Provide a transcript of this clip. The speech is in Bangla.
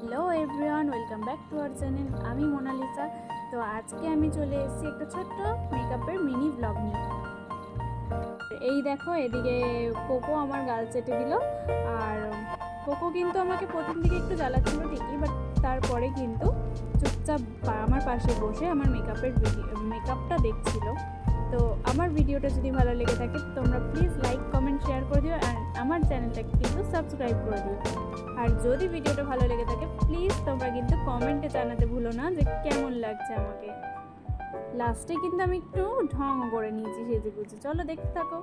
Hello everyone, welcome back to our channel. আমি মোনালিসা। তো আজকে আমি চলে এসেছি একটা ছোট্ট মেকআপের মিনি ব্লগ নিয়ে। এই দেখো, এদিকে কোকো আমার গাল চেটে দিল। আর কোকো কিন্তু আমাকে প্রথম দিকে একটু জ্বালাচ্ছিল ঠিকই, বাট তারপরে কিন্তু চুপচাপ আমার পাশে বসে আমার মেকআপটা দেখছিল। তো আমার ভিডিওটা যদি ভালো লেগে থাকে তোমরা প্লিজ লাইক, কমেন্ট, শেয়ার করে দিও। আর আমার চ্যানেলটাকে কিন্তু সাবস্ক্রাইব করে দিও। আর যদি ভিডিওটা ভালো লেগে থাকে প্লিজ তোমরা কিন্তু কমেন্টে জানাতে ভুলো না যে কেমন লাগছে আমাকে। লাস্টে কিন্তু আমি একটু ঢং করে নিয়েছি সেজে গুজে। চলো দেখতে থাকো।